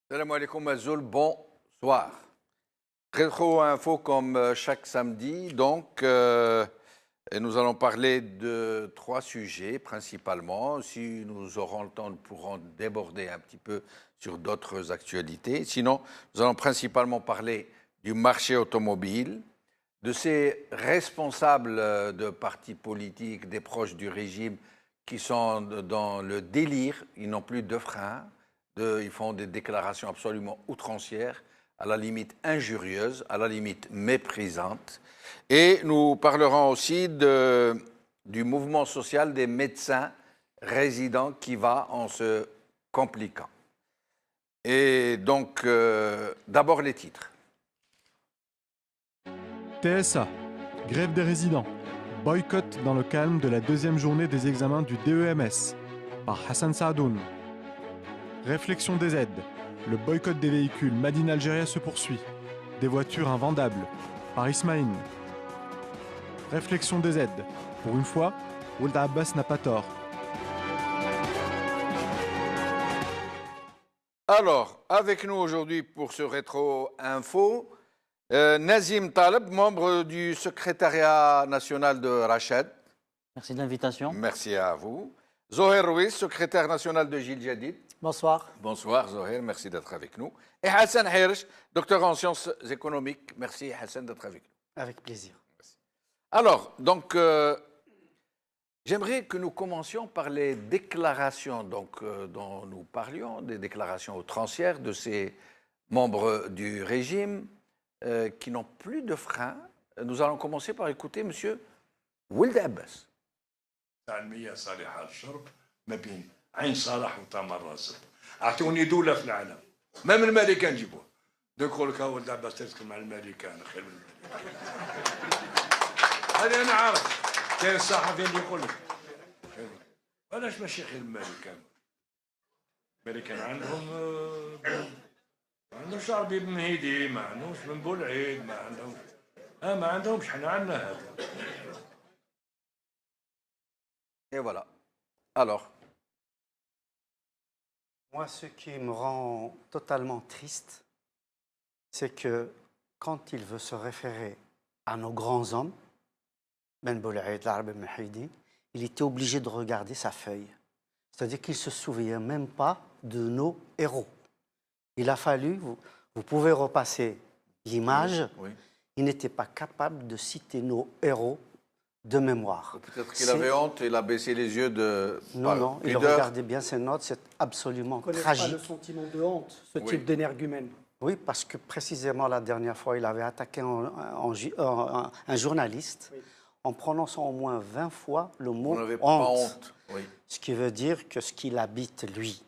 Salam alaikum Azoul, bonsoir. Rétro Info comme chaque samedi, donc et nous allons parler de trois sujets principalement. Si nous aurons le temps, nous pourrons déborder un petit peu sur d'autres actualités. Sinon, nous allons principalement parler du marché automobile, de ces responsables de partis politiques, des proches du régime qui sont dans le délire, ils n'ont plus de frein. Ils font des déclarations absolument outrancières, à la limite injurieuses, à la limite méprisantes. Et nous parlerons aussi du mouvement social des médecins résidents qui va en se compliquant. Et donc, d'abord les titres. TSA, grève des résidents, boycott dans le calme de la deuxième journée des examens du DEMS, par Hassan Saadoun. Réflexion des aides. Le boycott des véhicules Made in Algeria se poursuit. Des voitures invendables. Par Ismaïn. Réflexion des aides. Pour une fois, Ould Abbas n'a pas tort. Alors, avec nous aujourd'hui pour ce rétro info, Nazim Taleb, membre du secrétariat national de Rachad. Merci de l'invitation. Merci à vous. Zoher Rouis, secrétaire national de Gil Jadid. Bonsoir. Bonsoir Zoher, merci d'être avec nous. Et Hassan Hirsch, docteur en sciences économiques. Merci Hassan d'être avec nous. Avec plaisir. Merci. Alors, donc, j'aimerais que nous commencions par les déclarations dont nous parlions, des déclarations outrancières de ces membres du régime qui n'ont plus de frein. Nous allons commencer par écouter M. Ould Abbas. علمية صالحة للشرب ما بين عين صالح وتمر راسب. اعطوني دولة في العالم ما من الامريكان جيبوه. يقول لك ولد عباس تسكن مع الامريكان خير من الامريكان. هذه انا عارف. كاين الصحفي اللي يقول لك علاش ماشي خير الامريكان؟ الامريكان عندهم شعبي بن هيدي ما عندهمش بن بولعيد ما عندهمش حنا عندنا هذا. Et voilà. Alors. Moi, ce qui me rend totalement triste, c'est que quand il veut se référer à nos grands hommes, Ben Boulaïd, l'Arabe Mahidi, il était obligé de regarder sa feuille. C'est-à-dire qu'il ne se souvient même pas de nos héros. Il a fallu, vous pouvez repasser l'image, Oui. il n'était pas capable de citer nos héros de mémoire. Peut-être qu'il avait honte, il a baissé les yeux de... Non, il regardait bien ses notes, c'est absolument tragique. Pas le sentiment de honte, ce Oui. type d'énergumène. Oui, parce que précisément la dernière fois, il avait attaqué un journaliste Oui. en prononçant au moins 20 fois le mot On n'avait honte. pas honte. Oui. Ce qui veut dire que ce qu'il habite, lui,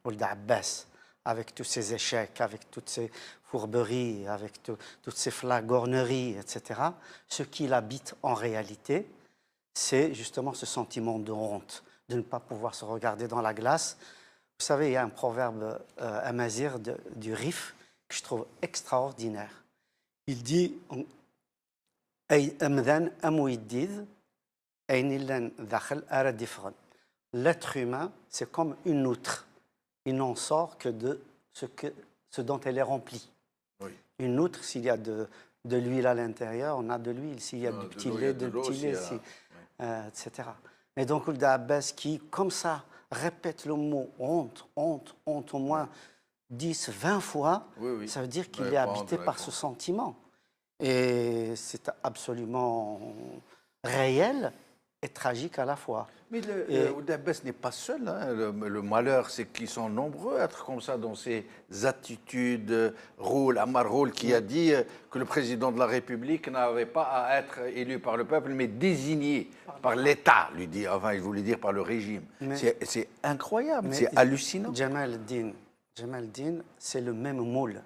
Ould Abbas, avec tous ses échecs, avec toutes ses fourberies, avec toutes ses flagorneries, etc., ce qu'il habite en réalité, c'est justement ce sentiment de honte, de ne pas pouvoir se regarder dans la glace. Vous savez, il y a un proverbe amazir du Rif que je trouve extraordinaire. Il dit l'être humain, c'est comme une outre. Il n'en sort que de ce dont elle est remplie. Oui. Une outre, s'il y a de l'huile à l'intérieur, on a de l'huile. S'il y a du petit lait, de petit lait, etc. Et donc, Ould Abbas qui, comme ça, répète le mot honte, honte, honte au moins 10, 20 fois, Oui. ça veut dire qu'il Ouais, est pas habité honte, par ouais, ce sentiment. Et c'est absolument réel et tragique à la fois. Mais Et- Ould Abbas n'est pas seul. Hein. Le malheur, c'est qu'ils sont nombreux à être comme ça dans ces attitudes. Ammar Roul qui a dit que le président de la République n'avait pas à être élu par le peuple, mais désigné par l'État, lui dit. Enfin, il voulait dire par le régime. Mais- C'est incroyable, Mais c'est hallucinant. Jamal el-Din, c'est le même moule,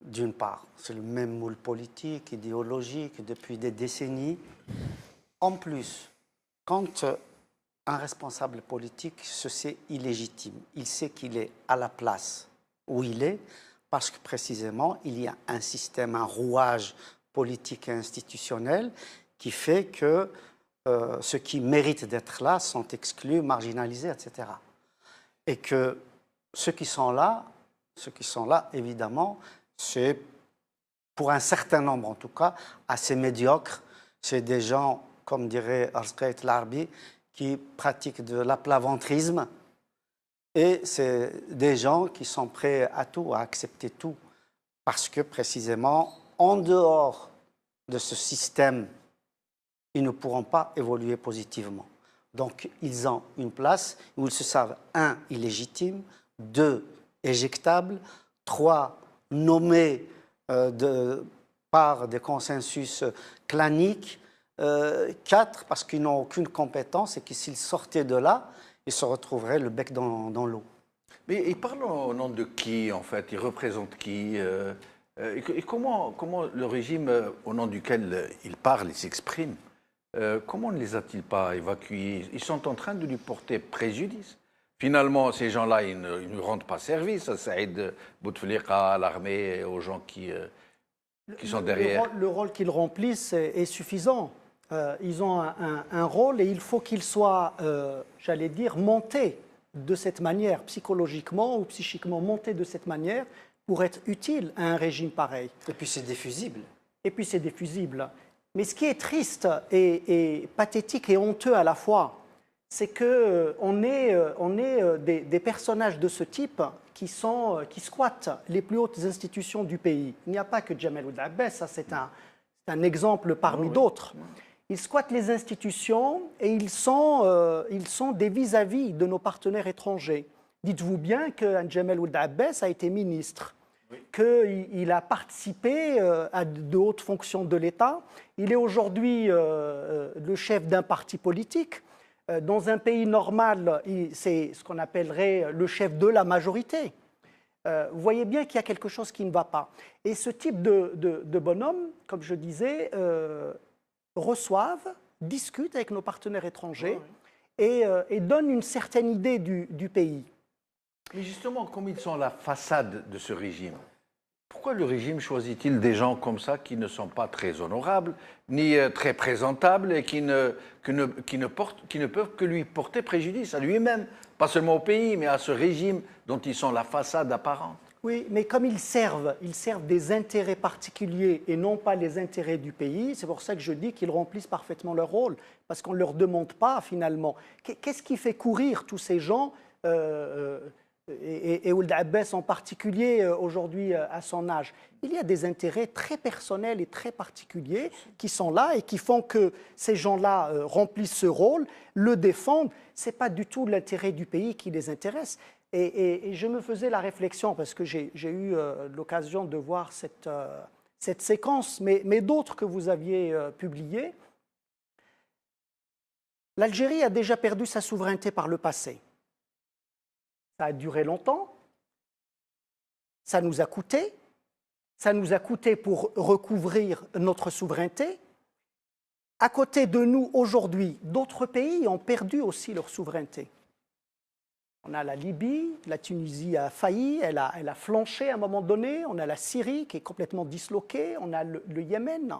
d'une part. C'est le même moule politique, idéologique, depuis des décennies. En plus, quand un responsable politique se sait illégitime, il sait qu'il est à la place où il est, parce que précisément, il y a un système, un rouage politique et institutionnel qui fait que ceux qui méritent d'être là sont exclus, marginalisés, etc. Et que ceux qui sont là ceux qui sont là, évidemment, c'est, pour un certain nombre en tout cas, assez médiocre. C'est des gens, comme dirait Arsqaït Larbi, qui pratiquent de l'aplaventrisme. Et c'est des gens qui sont prêts à tout, à accepter tout. Parce que, précisément, en dehors de ce système, ils ne pourront pas évoluer positivement. Donc, ils ont une place où ils se savent, 1, illégitimes, 2, éjectables, 3, nommés par des consensus claniques, 4, parce qu'ils n'ont aucune compétence et que s'ils sortaient de là, ils se retrouveraient le bec dans l'eau. Mais ils parlent au nom de qui, en fait? Ils représentent qui? Et comment le régime au nom duquel il parle, il s'exprime, comment ne les a-t-il pas évacués? Ils sont en train de lui porter préjudice. Finalement, ces gens-là, ils ne rendent pas service à Saïd Bouteflika, à l'armée et aux gens qui sont derrière. Le rôle qu'ils remplissent est suffisant. Ils ont un rôle et il faut qu'ils soient, j'allais dire, montés de cette manière, psychologiquement ou psychiquement montés de cette manière pour être utiles à un régime pareil. Et puis c'est des fusibles. Et puis c'est des fusibles. Mais ce qui est triste et pathétique et honteux à la fois, c'est qu'on est des personnages de ce type qui squattent les plus hautes institutions du pays. Il n'y a pas que Jamal Ould Abbas, ça c'est un exemple parmi d'autres. Ils squattent les institutions et ils sont des vis-à-vis de nos partenaires étrangers. Dites-vous bien que Jamal Ould Abbas a été ministre, qu'il a participé à de hautes fonctions de l'État. Il est aujourd'hui le chef d'un parti politique. Dans un pays normal, c'est ce qu'on appellerait le chef de la majorité. Vous voyez bien qu'il y a quelque chose qui ne va pas. Et ce type de bonhomme, comme je disais, reçoivent, discutent avec nos partenaires étrangers et donnent une certaine idée du pays. Mais justement, comme ils sont la façade de ce régime, pourquoi le régime choisit-il des gens comme ça qui ne sont pas très honorables, ni très présentables et qui ne peuvent que lui porter préjudice à lui-même, pas seulement au pays, mais à ce régime dont ils sont la façade apparente? Oui, mais comme ils servent des intérêts particuliers et non pas les intérêts du pays, c'est pour ça que je dis qu'ils remplissent parfaitement leur rôle, parce qu'on ne leur demande pas finalement. Qu'est-ce qui fait courir tous ces gens et Ould Abbas en particulier aujourd'hui à son âge? Il y a des intérêts très personnels et très particuliers qui sont là et qui font que ces gens-là remplissent ce rôle, le défendent. Ce n'est pas du tout l'intérêt du pays qui les intéresse. Et je me faisais la réflexion, parce que j'ai eu l'occasion de voir cette séquence, mais d'autres que vous aviez publiées. L'Algérie a déjà perdu sa souveraineté par le passé. Ça a duré longtemps, ça nous a coûté pour recouvrir notre souveraineté. À côté de nous, aujourd'hui, d'autres pays ont perdu aussi leur souveraineté. On a la Libye, la Tunisie a failli, elle a flanché à un moment donné, on a la Syrie qui est complètement disloquée, on a le Yémen.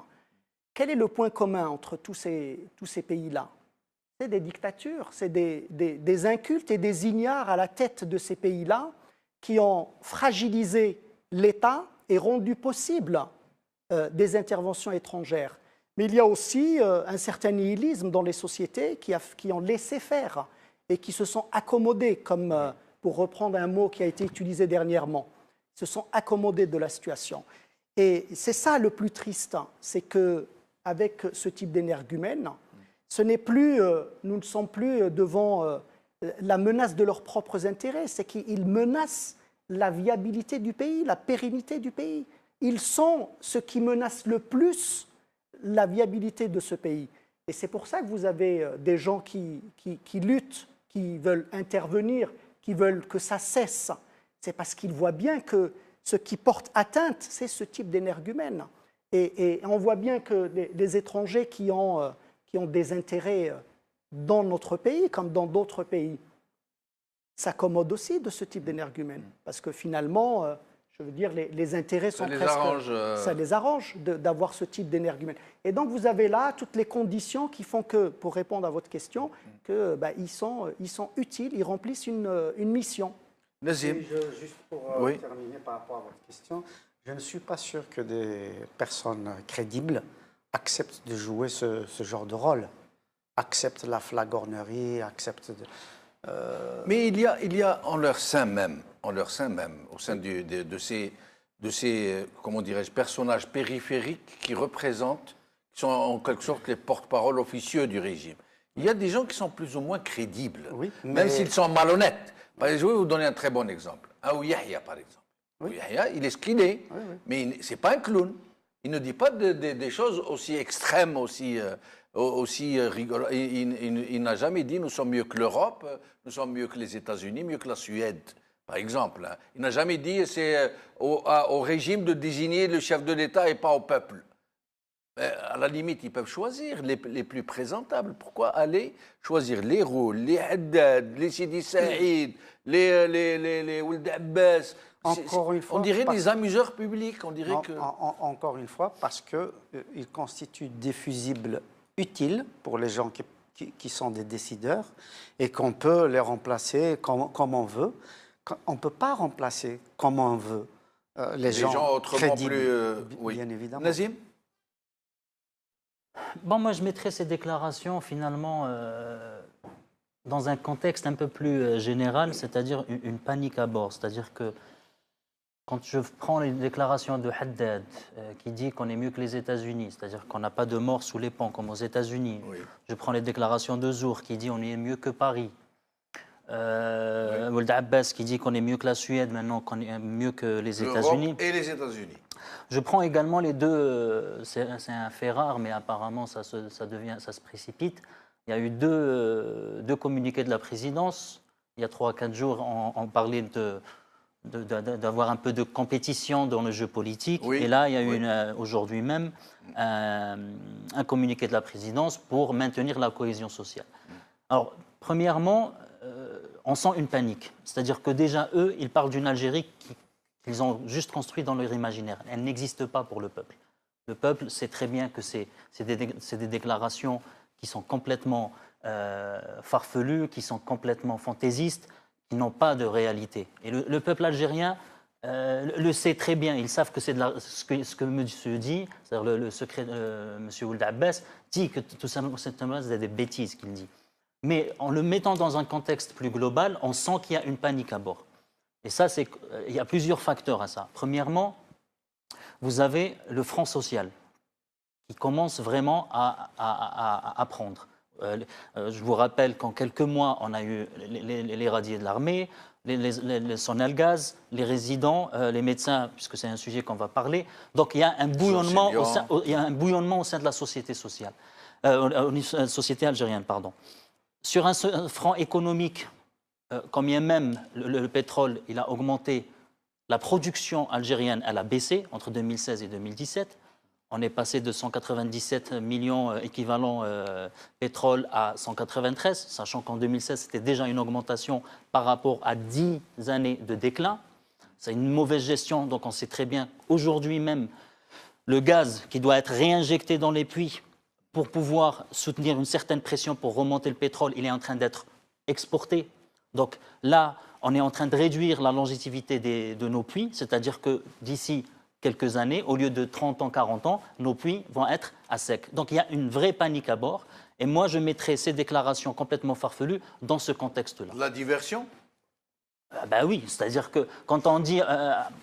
Quel est le point commun entre tous ces pays-là? C'est des dictatures, c'est des incultes et des ignares à la tête de ces pays-là qui ont fragilisé l'État et rendu possible des interventions étrangères. Mais il y a aussi un certain nihilisme dans les sociétés qui ont laissé faire et qui se sont accommodés, comme pour reprendre un mot qui a été utilisé dernièrement, se sont accommodés de la situation. Et c'est ça le plus triste, c'est qu'avec ce type d'énergumènes, nous ne sommes plus devant la menace de leurs propres intérêts, c'est qu'ils menacent la viabilité du pays, la pérennité du pays. Ils sont ce qui menace le plus la viabilité de ce pays. Et c'est pour ça que vous avez des gens qui luttent, qui veulent intervenir, qui veulent que ça cesse. C'est parce qu'ils voient bien que ce qui porte atteinte, c'est ce type d'énergumène. Et on voit bien que les étrangers qui ont des intérêts dans notre pays, comme dans d'autres pays, s'accommodent aussi de ce type d'énergumène. Parce que finalement, je veux dire, les intérêts sont ça les arrange d'avoir ce type d'énergumène. Et donc, vous avez là toutes les conditions qui font que, pour répondre à votre question, qu'ils sont utiles, ils remplissent une mission. Nazim. Oui, juste pour Oui. terminer par rapport à votre question, je ne suis pas sûr que des personnes crédibles acceptent de jouer ce genre de rôle, acceptent la flagornerie, acceptent... Mais il y a en leur sein même, au sein de ces comment dirais-je, personnages périphériques qui représentent, qui sont en quelque sorte les porte-parole officieux du régime. Il y a des gens qui sont plus ou moins crédibles, Oui, même mais- s'ils sont malhonnêtes. Par exemple, je vais vous donner un très bon exemple. Aou Yahya, par exemple. Aou Yahya, il est ce qu'il est, mais ce n'est pas un clown. Il ne dit pas des choses aussi extrêmes, aussi rigolo. Il n'a jamais dit nous sommes mieux que l'Europe, nous sommes mieux que les États-Unis, mieux que la Suède, par exemple. Il n'a jamais dit c'est au régime de désigner le chef de l'État et pas au peuple. À la limite, ils peuvent choisir les plus présentables. Pourquoi aller choisir les Roul, les Haddad, les Sidi Saïd, les Ould Abbas? Encore une fois, on dirait parce- des amuseurs publics. On dirait que... Encore une fois, parce qu'ils constituent des fusibles utiles pour les gens qui sont des décideurs et qu'on peut les remplacer comme on veut. On ne peut pas remplacer comme on veut les gens autrement crédibles, plus... oui. bien évidemment. Nazim? Bon, moi, je mettrais ces déclarations finalement dans un contexte un peu plus général, c'est-à-dire une panique à bord. C'est-à-dire que quand je prends les déclarations de Haddad qui dit qu'on est mieux que les États-Unis, c'est-à-dire qu'on n'a pas de morts sous les ponts comme aux États-Unis. Oui. Je prends les déclarations de Zour qui dit on est mieux que Paris. Ould Abbas qui dit qu'on est mieux que la Suède maintenant, qu'on est mieux que les États-Unis. L'Europe et les États-Unis. Je prends également les deux, c'est un fait rare, mais apparemment ça se précipite. Il y a eu deux communiqués de la présidence. Il y a 3 à 4 jours, on parlait d'avoir un peu de compétition dans le jeu politique. Oui, Et là, il y a oui. eu aujourd'hui même un communiqué de la présidence pour maintenir la cohésion sociale. Alors, premièrement, on sent une panique. C'est-à-dire que déjà, eux, ils parlent d'une Algérie qu'ils ont juste construite dans leur imaginaire. Elle n'existe pas pour le peuple. Le peuple sait très bien que c'est des déclarations qui sont complètement farfelues, qui sont complètement fantaisistes, qui n'ont pas de réalité. Et le peuple algérien le sait très bien. Ils savent que c'est ce que monsieur dit, c'est-à-dire le secret de monsieur Ould Abbas, dit que tout simplement c'est des bêtises qu'il dit. Mais en le mettant dans un contexte plus global, on sent qu'il y a une panique à bord. Et ça, il y a plusieurs facteurs à ça. Premièrement, vous avez le Front social qui commence vraiment à prendre. Je vous rappelle qu'en quelques mois, on a eu les radiés de l'armée, les Sonalgaz, les résidents, les médecins, puisque c'est un sujet qu'on va parler. Donc il y a un bouillonnement au sein de la société sociale, société algérienne, pardon. Sur un front économique, quand bien même le pétrole il a augmenté, la production algérienne elle a baissé entre 2016 et 2017. On est passé de 197 millions équivalent pétrole à 193, sachant qu'en 2016, c'était déjà une augmentation par rapport à 10 années de déclin. C'est une mauvaise gestion, donc on sait très bien qu'aujourd'hui même, le gaz qui doit être réinjecté dans les puits pour pouvoir soutenir une certaine pression pour remonter le pétrole, il est en train d'être exporté. Donc là, on est en train de réduire la longévité de nos puits, c'est-à-dire que d'ici quelques années, au lieu de 30 ans, 40 ans, nos puits vont être à sec. Donc il y a une vraie panique à bord. Et moi, je mettrais ces déclarations complètement farfelues dans ce contexte-là. La diversion? Ben oui, c'est-à-dire que quand on dit...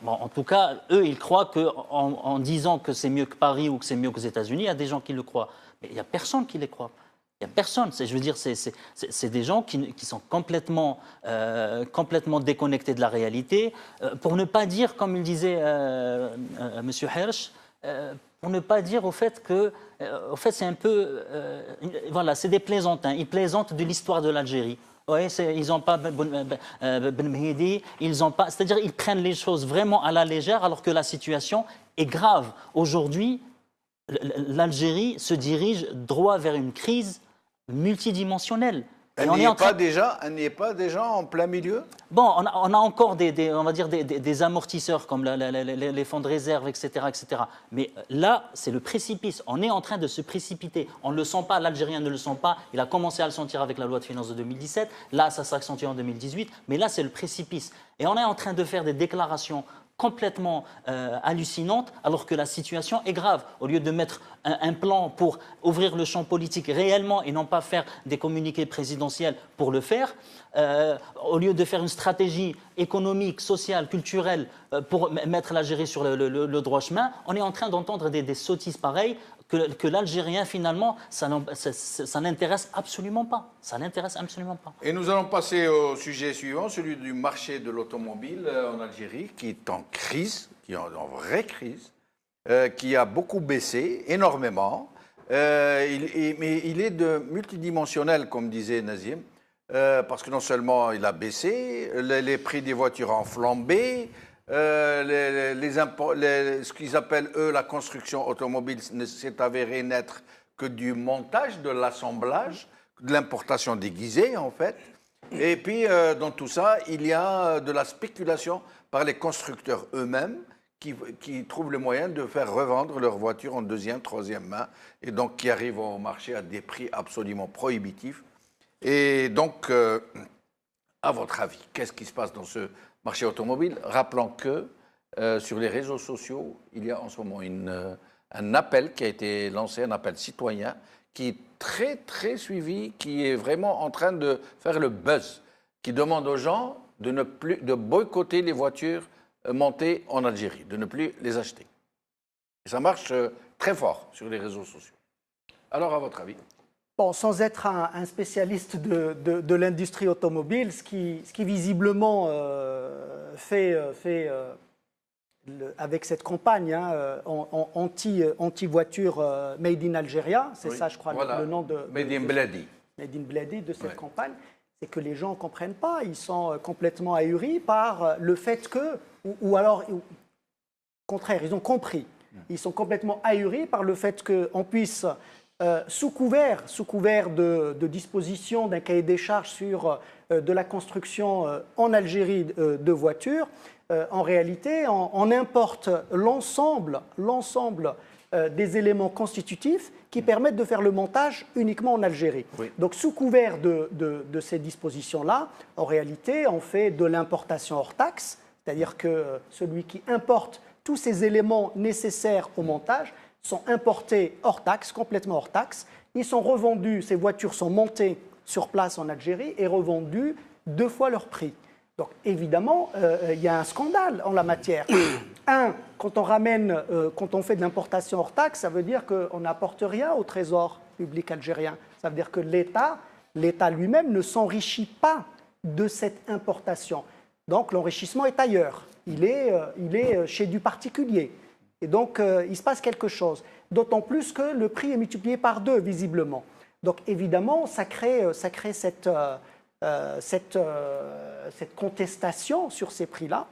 bon, en tout cas, eux, ils croient qu'en disant que c'est mieux que Paris ou que c'est mieux que les États-Unis, il y a des gens qui le croient. Mais il n'y a personne qui les croit. Il n'y a personne. Je veux dire, c'est des gens qui sont complètement déconnectés de la réalité. Pour ne pas dire, comme il disait M. Hersh, pour ne pas dire au fait que c'est un peu... voilà, c'est des plaisantins. Ils plaisantent de l'histoire de l'Algérie. Oui, ils n'ont pas Ben Mehdi, ils ont pas... C'est-à-dire ils prennent les choses vraiment à la légère alors que la situation est grave. Aujourd'hui, l'Algérie se dirige droit vers une crise multidimensionnelle. Elle n'y est pas déjà en plein milieu? Bon, on a encore on va dire des amortisseurs comme les fonds de réserve, etc., etc. Mais là, c'est le précipice. On est en train de se précipiter. On ne le sent pas, l'Algérien ne le sent pas. Il a commencé à le sentir avec la loi de finances de 2017. Là, ça s'accentue en 2018. Mais là, c'est le précipice. Et on est en train de faire des déclarations complètement hallucinante, alors que la situation est grave. Au lieu de mettre un plan pour ouvrir le champ politique réellement et non pas faire des communiqués présidentiels pour le faire, au lieu de faire une stratégie économique, sociale, culturelle pour mettre l'Algérie sur le droit chemin, on est en train d'entendre des sottises pareilles que l'Algérien, finalement, ça n'intéresse absolument pas. Ça n'intéresse absolument pas. Et nous allons passer au sujet suivant, celui du marché de l'automobile en Algérie, qui est en crise, qui est en vraie crise, qui a beaucoup baissé, énormément. Mais il est multidimensionnel, comme disait Nazim, parce que non seulement il a baissé, les prix des voitures ont flambé, ce qu'ils appellent, eux, la construction automobile ne s'est avéré n'être que du montage, de l'assemblage, de l'importation déguisée, en fait. Et puis, dans tout ça, il y a de la spéculation par les constructeurs eux-mêmes qui trouvent le moyen de faire revendre leurs voitures en deuxième, troisième main, et donc qui arrivent au marché à des prix absolument prohibitifs. Et donc, à votre avis, qu'est-ce qui se passe dans ce marché automobile? Rappelons que sur les réseaux sociaux, il y a en ce moment un appel qui a été lancé, un appel citoyen, qui est très, très suivi, qui est vraiment en train de faire le buzz, qui demande aux gens de boycotter les voitures montées en Algérie, de ne plus les acheter. Et ça marche très fort sur les réseaux sociaux. Alors, à votre avis? Bon, sans être un spécialiste de l'industrie automobile, ce qui visiblement avec cette campagne anti-voiture Made in Algeria, c'est ça je crois le nom de Made in Bledi. Made in Bledi de cette campagne, c'est que les gens ne comprennent pas, ils sont complètement ahuris par le fait que, ou alors, au contraire, ils ont compris, ils sont complètement ahuris par le fait qu'on puisse... sous couvert de disposition d'un cahier des charges sur de la construction en Algérie de voitures, en réalité, on importe l'ensemble des éléments constitutifs qui permettent de faire le montage uniquement en Algérie. Oui. Donc, sous couvert de ces dispositions-là, en réalité, on fait de l'importation hors taxe, c'est-à-dire que celui qui importe tous ces éléments nécessaires au montage sont importés hors taxe, complètement hors taxe. Ils sont revendus, ces voitures sont montées sur place en Algérie et revendues 2 fois leur prix. Donc évidemment, il y a un scandale en la matière. Quand on fait de l'importation hors taxe, ça veut dire qu'on n'apporte rien au trésor public algérien. Ça veut dire que l'État lui-même ne s'enrichit pas de cette importation. Donc l'enrichissement est ailleurs. Il est chez du particulier. Et donc, il se passe quelque chose. D'autant plus que le prix est multiplié par 2, visiblement. Donc, évidemment, ça crée cette contestation sur ces prix-là.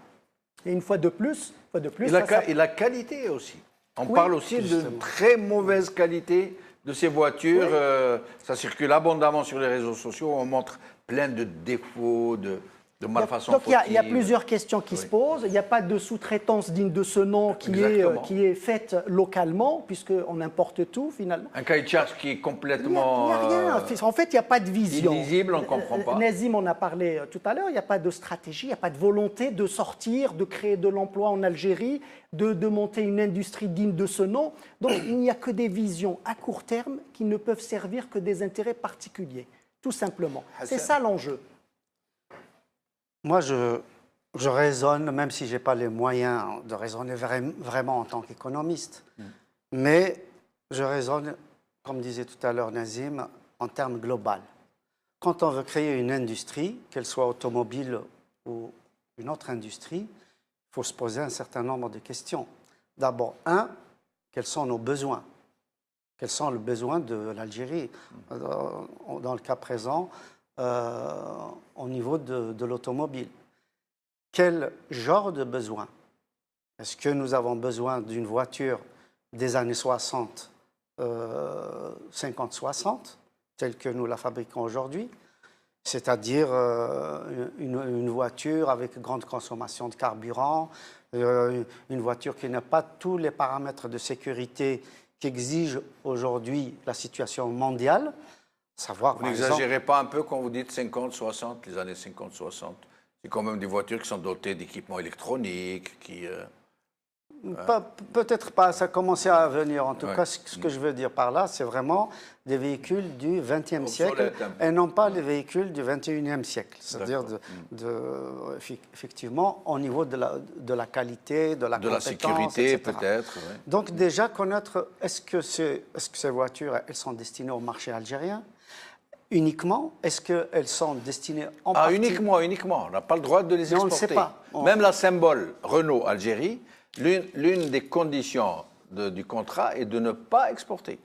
Et une fois de plus... Et la qualité aussi. On parle aussi de très mauvaise qualité de ces voitures. Oui. Ça circule abondamment sur les réseaux sociaux. On montre plein de défauts, de malfaçon. Donc il y a plusieurs questions qui se posent. Il n'y a pas de sous-traitance digne de ce nom qui est faite localement, puisqu'on importe tout finalement. Un cahier de charge qui est complètement... Il n'y a rien. En fait, il n'y a pas de vision. Illisible, on ne comprend pas. Nazim en a parlé tout à l'heure. Il n'y a pas de stratégie, il n'y a pas de volonté de sortir, de créer de l'emploi en Algérie, de monter une industrie digne de ce nom. Donc il n'y a que des visions à court terme qui ne peuvent servir que des intérêts particuliers, tout simplement. C'est ça l'enjeu. Moi, je raisonne, même si je n'ai pas les moyens de raisonner vraiment en tant qu'économiste, mais je raisonne, comme disait tout à l'heure Nazim, en termes global. Quand on veut créer une industrie, qu'elle soit automobile ou une autre industrie, il faut se poser un certain nombre de questions. D'abord, quels sont nos besoins? Quels sont les besoins de l'Algérie? Dans le cas présent, au niveau de l'automobile. Quel genre de besoin? Est-ce que nous avons besoin d'une voiture des années 60, 50-60, telle que nous la fabriquons aujourd'hui? c'est-à-dire une voiture avec grande consommation de carburant, une voiture qui n'a pas tous les paramètres de sécurité qu'exige aujourd'hui la situation mondiale. Savoir, Vous par n'exagérez exemple, pas un peu quand vous dites 50-60, les années 50-60? C'est quand même des voitures qui sont dotées d'équipements électroniques, qui... Peut-être pas, ça commençait à venir. En tout cas, ce que je veux dire par là, c'est vraiment des véhicules du XXe siècle Obsolètes un peu. et non pas les véhicules du XXIe siècle. C'est-à-dire, effectivement, au niveau de la qualité, de la de la compétence, sécurité, etc. peut-être. Ouais. Donc déjà, connaître, est-ce que ces voitures, elles sont destinées au marché algérien uniquement? Est-ce qu'elles sont destinées en Ah, partie... uniquement. On n'a pas le droit de les Mais on ne exporter. sait pas. Même la symbole Renault-Algérie, l'une des conditions du contrat est de ne pas exporter.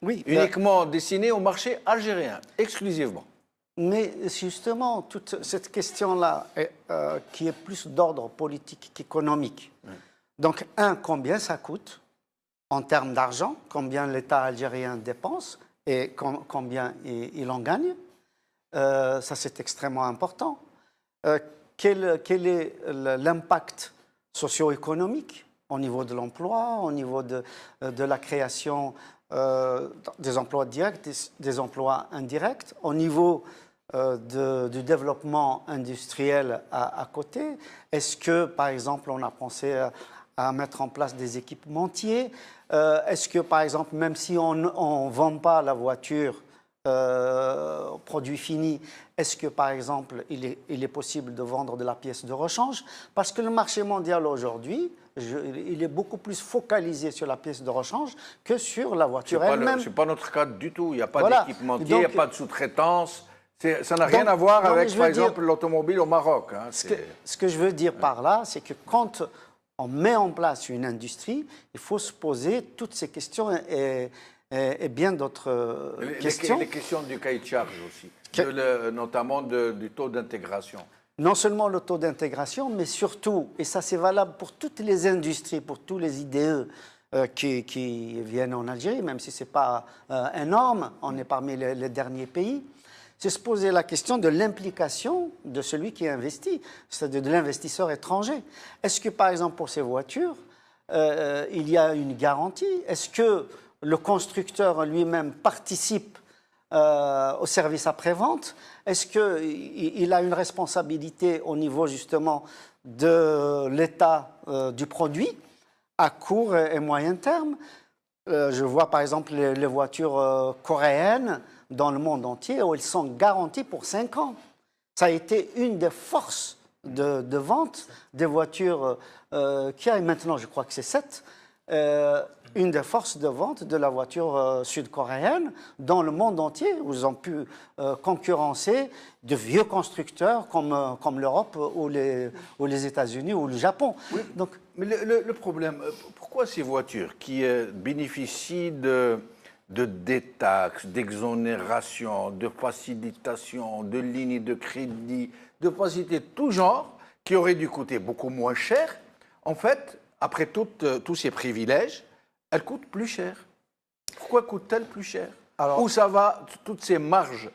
Oui, Uniquement destiné au marché algérien, exclusivement. mais justement, toute cette question-là, qui est plus d'ordre politique qu'économique. Donc, combien ça coûte en termes d'argent, combien l'État algérien dépense et combien il en gagne. Ça, c'est extrêmement important. Quel est l'impact socio-économique au niveau de l'emploi, au niveau de la création des emplois directs, des emplois indirects, au niveau du développement industriel à côté? Est-ce que, par exemple, on a pensé à mettre en place des équipementiers? Est-ce que, par exemple, même si on ne vend pas la voiture produit fini, est-ce que, par exemple, il est possible de vendre de la pièce de rechange? Parce que le marché mondial aujourd'hui, il est beaucoup plus focalisé sur la pièce de rechange que sur la voiture elle-même. Ce n'est pas notre cas du tout. Il n'y a pas Voilà. d'équipementier, Donc, il n'y a pas de sous-traitance. Ça n'a rien à voir avec, par exemple, l'automobile au Maroc. Hein. Ce que je veux dire par là, c'est que quand on met en place une industrie, il faut se poser toutes ces questions et bien d'autres questions. Les questions du cahier de charge aussi, notamment du taux d'intégration. Non seulement le taux d'intégration, mais surtout, et ça c'est valable pour toutes les industries, pour tous les IDE qui viennent en Algérie, même si ce n'est pas énorme, on est parmi les derniers pays, c'est se poser la question de l'implication de celui qui investit, c'est-à-dire de l'investisseur étranger. Est-ce que, par exemple, pour ces voitures, il y a une garantie? Est-ce que le constructeur lui-même participe au service après-vente? Est-ce qu'il a une responsabilité au niveau, justement, de l'état du produit à court et moyen terme? Je vois, par exemple, les voitures coréennes dans le monde entier où elles sont garanties pour 5 ans. Ça a été une des forces de vente des voitures qui a maintenant, je crois que c'est 7, une des forces de vente de la voiture sud-coréenne dans le monde entier, où ils ont pu concurrencer de vieux constructeurs comme l'Europe ou les États-Unis ou le Japon. Oui, donc, mais le problème, pourquoi ces voitures qui bénéficient de détaxes, d'exonération, de facilitation, de lignes de crédit, de facilités de tout genre, qui auraient dû coûter beaucoup moins cher, en fait, après tous ces privilèges, elles coûtent plus cher. Pourquoi coûtent-elles plus cher? Où ça va, toutes ces marges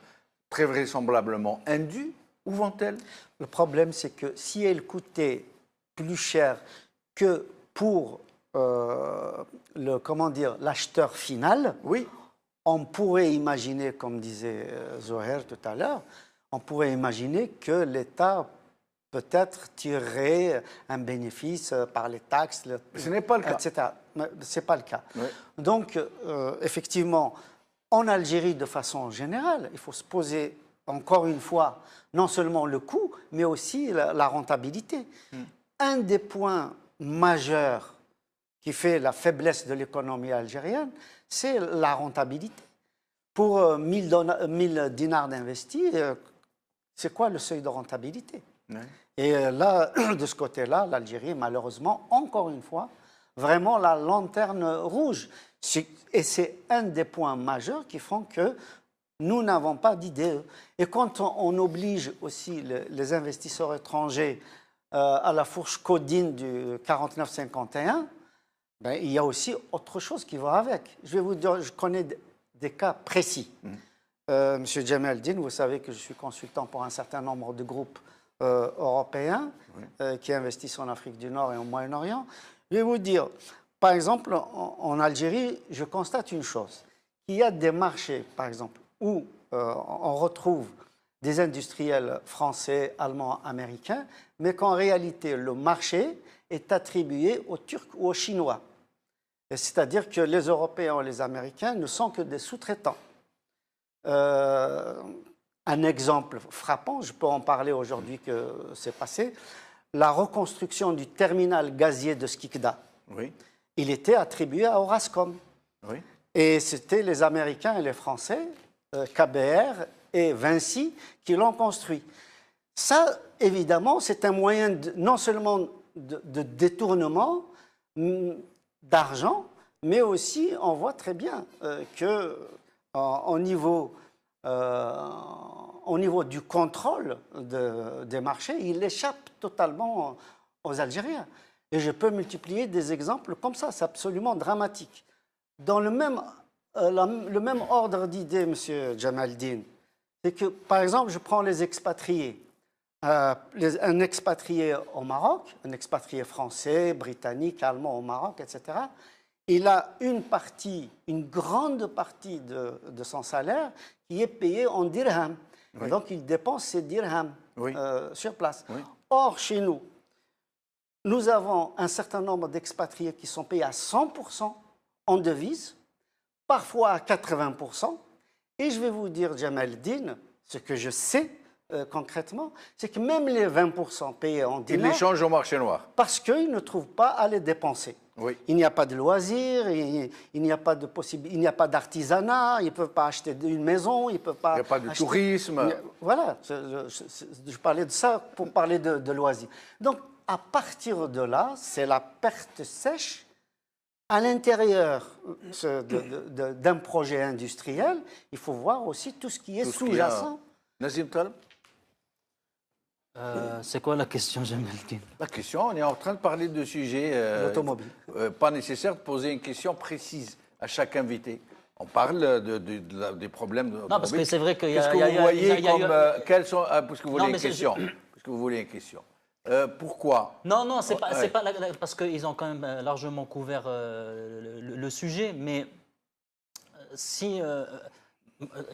très vraisemblablement indues, où vont-elles? Le problème, c'est que si elles coûtaient plus cher que pour l'acheteur final, oui, on pourrait imaginer, comme disait Zoher tout à l'heure, on pourrait imaginer que l'État peut-être tirerait un bénéfice par les taxes, ce n'est pas le cas, etc. Ce n'est pas le cas. Oui. Donc, effectivement, en Algérie, de façon générale, il faut se poser, encore une fois, non seulement le coût, mais aussi la rentabilité. Un des points majeurs qui fait la faiblesse de l'économie algérienne, c'est la rentabilité. Pour 1000 dinars d'investis, c'est quoi le seuil de rentabilité? Oui. Et là, de ce côté-là, l'Algérie, malheureusement, encore une fois, vraiment la lanterne rouge. Et c'est un des points majeurs qui font que nous n'avons pas d'IDE. Et quand on oblige aussi les investisseurs étrangers à la fourche codine du 49-51, ben, il y a aussi autre chose qui va avec. Je vais vous dire, je connais des cas précis. Monsieur Djamaldine, vous savez que je suis consultant pour un certain nombre de groupes européens qui investissent en Afrique du Nord et au Moyen-Orient. Je vais vous dire, par exemple, en Algérie, je constate une chose. Il y a des marchés, par exemple, où on retrouve des industriels français, allemands, américains, mais qu'en réalité, le marché est attribué aux Turcs ou aux Chinois. C'est-à-dire que les Européens et les Américains ne sont que des sous-traitants. Un exemple frappant, je peux en parler aujourd'hui que c'est passé, la reconstruction du terminal gazier de Skikda. Oui. Il était attribué à Orascom. Oui. Et c'était les Américains et les Français, KBR et Vinci, qui l'ont construit. Ça, évidemment, c'est un moyen non seulement de détournement d'argent, mais aussi, on voit très bien qu'au niveau du contrôle des marchés, il échappe totalement aux Algériens. Et je peux multiplier des exemples comme ça, c'est absolument dramatique. Dans le même ordre d'idée, M. Djamaldine, c'est que, par exemple, je prends les expatriés. Un expatrié au Maroc, un expatrié français, britannique, allemand au Maroc, etc., il a une grande partie de son salaire qui est payée en dirham. Oui. Donc, il dépense ses dirhams sur place. Oui. Or, chez nous, nous avons un certain nombre d'expatriés qui sont payés à 100% en devises, parfois à 80%. Et je vais vous dire, Djamaldine, ce que je sais concrètement, c'est que même les 20% payés en dirhams... Ils les changent au marché noir. Parce qu'ils ne trouvent pas à les dépenser. Oui. Il n'y a pas de loisirs, il n'y a pas de possibilité, il n'y a pas d'artisanat, ils ne peuvent pas acheter une maison, ils ne peuvent pas... Il n'y a pas de tourisme. Voilà, je parlais de ça pour parler de loisirs. Donc, à partir de là, c'est la perte sèche à l'intérieur d'un projet industriel. Il faut voir aussi tout ce qui est sous-jacent. Nazim Taleb? C'est quoi la question, Djamaldine? La question, on est en train de parler de sujets... l'automobile. Pas nécessaire de poser une question précise à chaque invité. On parle des problèmes de... Non, parce que c'est vrai qu'il y a... Qu'est-ce que vous voyez comme... Quelles sont... Parce que vous voulez une question. Parce que vous voulez une question. Pourquoi? Non, c'est pas parce qu'ils ont quand même largement couvert le sujet, mais si...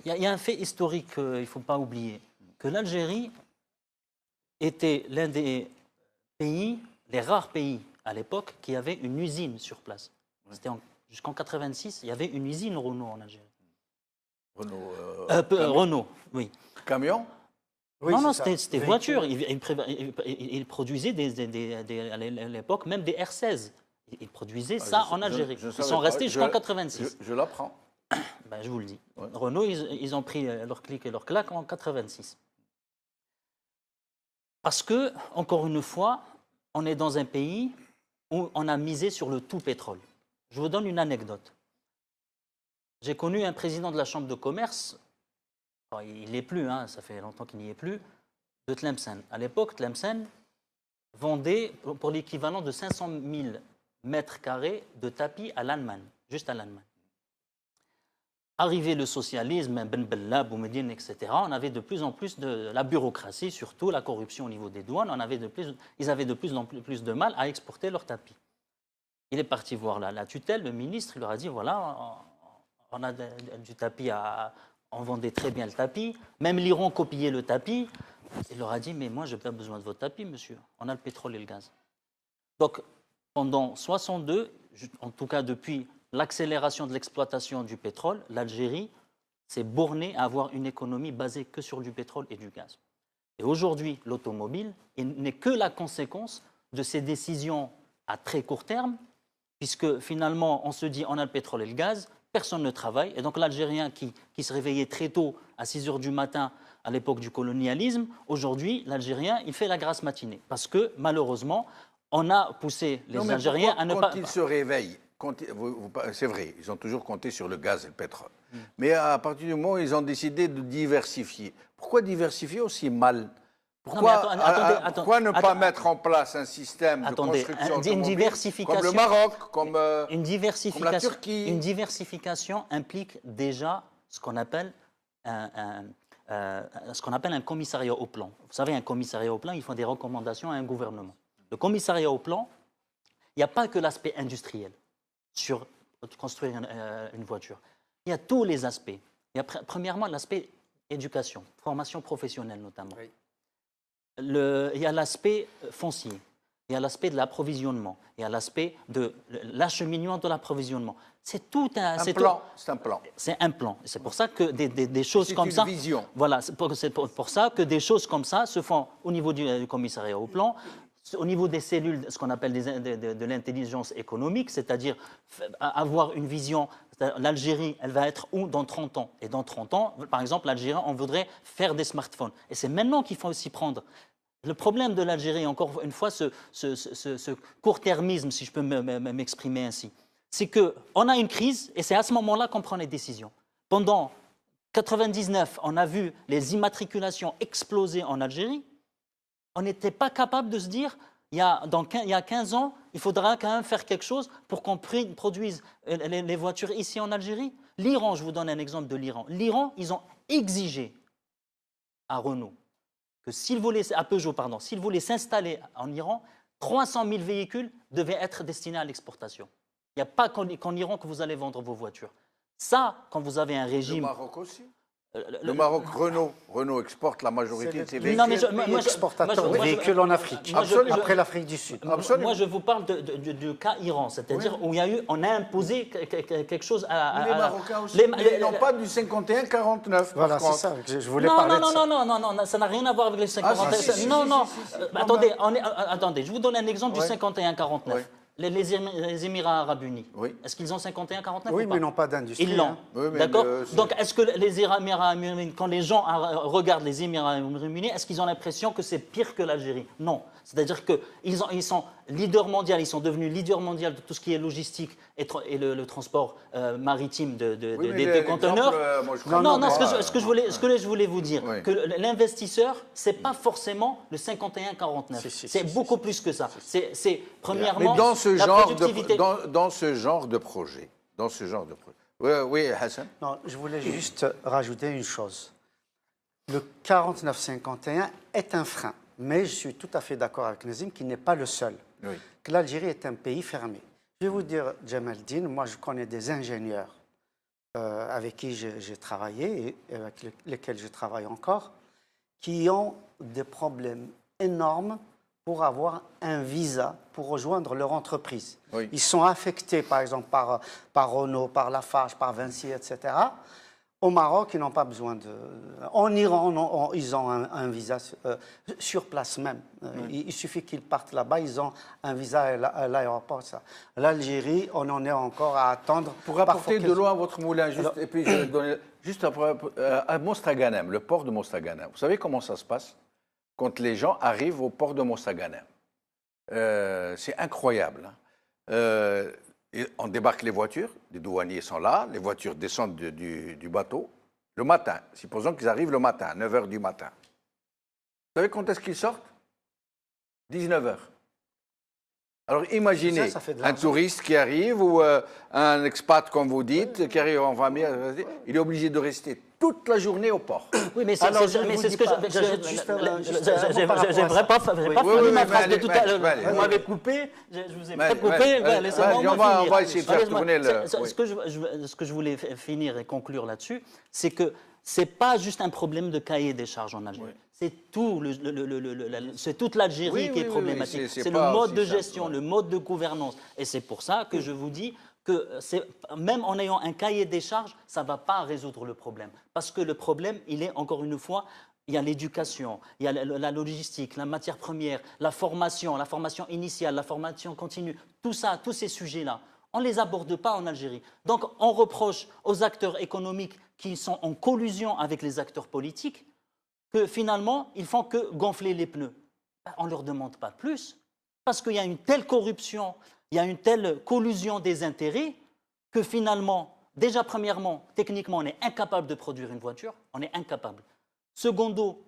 Il y a un fait historique qu'il ne faut pas oublier, que l'Algérie était l'un des pays, les rares pays à l'époque, qui avait une usine sur place. C'était jusqu'en 1986, il y avait une usine Renault en Algérie. Renault, oui. Camion? Oui, non, c'était voiture. Ils produisaient à l'époque même des R16. Ils produisaient ça en Algérie. Ils sont restés jusqu'en 1986. Je l'apprends. Ben, je vous le dis. Ouais. Renault, ils ont pris leur clic et leur claque en 1986. Parce que, encore une fois, on est dans un pays où on a misé sur le tout pétrole. Je vous donne une anecdote. J'ai connu un président de la Chambre de commerce, enfin, il n'y est plus, hein, ça fait longtemps qu'il n'y est plus, de Tlemcen. À l'époque, Tlemcen vendait pour l'équivalent de 500 000 mètres carrés de tapis à l'Allemagne, juste à l'Allemagne. Arrivé le socialisme, Ben Bella, Boumediene, etc., on avait de plus en plus de la bureaucratie, surtout la corruption au niveau des douanes. Ils avaient de plus en plus de mal à exporter leurs tapis. Il est parti voir la tutelle, le ministre, il leur a dit, voilà, on a du tapis, on vendait très bien le tapis, même l'Iran copiait le tapis. Il leur a dit, mais moi, je n'ai pas besoin de votre tapis, monsieur, on a le pétrole et le gaz. Donc, pendant 62, en tout cas depuis l'accélération de l'exploitation du pétrole, l'Algérie s'est bornée à avoir une économie basée que sur du pétrole et du gaz. Et aujourd'hui, l'automobile n'est que la conséquence de ces décisions à très court terme, puisque finalement, on se dit on a le pétrole et le gaz, personne ne travaille. Et donc l'Algérien qui se réveillait très tôt, à 6 h du matin, à l'époque du colonialisme, aujourd'hui, l'Algérien, il fait la grasse matinée. Parce que, malheureusement, on a poussé les Algériens à ne pas... Quand ils se réveillent, c'est vrai, ils ont toujours compté sur le gaz et le pétrole. Mais à partir du moment où ils ont décidé de diversifier, pourquoi diversifier aussi mal? Pourquoi ne pas mettre en place un système de construction automobile comme le Maroc, comme la Turquie? Une diversification implique déjà ce qu'on appelle ce qu'on appelle un commissariat au plan. Vous savez, un commissariat au plan, ils font des recommandations à un gouvernement. Le commissariat au plan, il n'y a pas que l'aspect industriel sur construire une voiture. Il y a tous les aspects. Il y a premièrement l'aspect éducation, formation professionnelle notamment. Oui. Il y a l'aspect foncier, il y a l'aspect de l'approvisionnement, il y a l'aspect de l'acheminement de l'approvisionnement. C'est tout un plan. C'est un plan. C'est un plan. C'est pour ça que des choses comme ça. C'est une vision. Voilà, c'est pour ça que des choses comme ça se font au niveau du commissariat au plan, au niveau des cellules, ce qu'on appelle de l'intelligence économique, c'est-à-dire avoir une vision. L'Algérie, elle va être où dans 30 ans? Et dans 30 ans, par exemple, l'Algérie, on voudrait faire des smartphones. Et c'est maintenant qu'il faut s'y prendre. Le problème de l'Algérie, encore une fois, ce court-termisme, si je peux m'exprimer ainsi, c'est qu'on a une crise et c'est à ce moment-là qu'on prend les décisions. Pendant 1999, on a vu les immatriculations exploser en Algérie. On n'était pas capable de se dire, il y a 15 ans, il faudra quand même faire quelque chose pour qu'on produise les voitures ici en Algérie. L'Iran, je vous donne un exemple de l'Iran. L'Iran, ils ont exigé à Renault, à Peugeot, s'ils voulaient s'installer en Iran, 300 000 véhicules devaient être destinés à l'exportation. Il n'y a pas qu'en Iran que vous allez vendre vos voitures. Ça, quand vous avez un régime... Le Maroc aussi. Le Maroc, Renault exporte la majorité de ses véhicules. Non, mais exportateur de véhicules en Afrique, après l'Afrique du Sud. Absolument. Moi, je vous parle du cas Iran, c'est-à-dire où on a imposé quelque chose à... Les Marocains aussi, ils n'ont pas du 51-49. Voilà, c'est ça, je voulais parler de ça. Non, ça n'a rien à voir avec les 51... Attendez, je vous donne un exemple du 51-49. Les Émirats arabes unis, est-ce qu'ils ont 51-49 Oui, mais ils n'ont pas d'industrie. Ils l'ont, hein. Oui, d'accord. Donc, est-ce que les Émirats arabes unis, quand les gens regardent les Émirats arabes unis, est-ce qu'ils ont l'impression que c'est pire que l'Algérie? Non. C'est-à-dire qu'ils sont leaders mondiaux, ils sont devenus leaders mondiaux de tout ce qui est logistique et le transport maritime des conteneurs. Ce que je voulais vous dire, que l'investisseur, ce n'est pas forcément le 51-49. C'est beaucoup plus que ça. C'est premièrement... Mais dans ce genre de projet, oui, Hassan. Non, je voulais juste rajouter une chose. Le 49-51 est un frein, mais je suis tout à fait d'accord avec Nazim qu'il n'est pas le seul. Oui. Que l'Algérie est un pays fermé. Je vais vous dire, Jamaldine, moi je connais des ingénieurs avec qui j'ai travaillé et avec lesquels je travaille encore, qui ont des problèmes énormes pour avoir un visa pour rejoindre leur entreprise. Oui. Ils sont affectés, par exemple, par Renault, par Lafarge, par Vinci, etc. Au Maroc, ils n'ont pas besoin de... En Iran, ils ont un visa sur place même. Il suffit qu'ils partent là-bas, ils ont un visa à l'aéroport. L'Algérie, on en est encore à attendre. Pour apporter de l'eau à votre moulin, et puis je vais donner... Juste à Mostaganem, le port de Mostaganem. Vous savez comment ça se passe quand les gens arrivent au port de Mostaganem? C'est incroyable. On débarque les voitures, les douaniers sont là, les voitures descendent du bateau le matin. Supposons qu'ils arrivent le matin, à 9 h du matin. Vous savez quand est-ce qu'ils sortent? 19 h. Alors imaginez un touriste qui arrive ou un expat, comme vous dites, qui arrive en famille, il est obligé de rester toute la journée au port. Oui, mais c'est ce que j'aimerais pas finir ma phrase de tout à l'heure. Vous m'avez coupé, je vous ai pas coupé. On va essayer de faire tourner le... Ce que je voulais finir et conclure là-dessus, c'est que ce n'est pas juste un problème de cahier des charges en Algérie. C'est toute l'Algérie qui est problématique. C'est le mode de gestion, le mode de gouvernance. Et c'est pour ça que je vous dis que même en ayant un cahier des charges, ça ne va pas résoudre le problème. Parce que le problème, il est, encore une fois, il y a l'éducation, il y a la logistique, la matière première, la formation initiale, la formation continue. Tout ça, tous ces sujets-là, on ne les aborde pas en Algérie. Donc on reproche aux acteurs économiques qui sont en collusion avec les acteurs politiques que finalement, ils font que gonfler les pneus. On ne leur demande pas plus, parce qu'il y a une telle corruption, il y a une telle collusion des intérêts, que finalement, déjà premièrement, techniquement, on est incapable de produire une voiture, on est incapable. Secondo,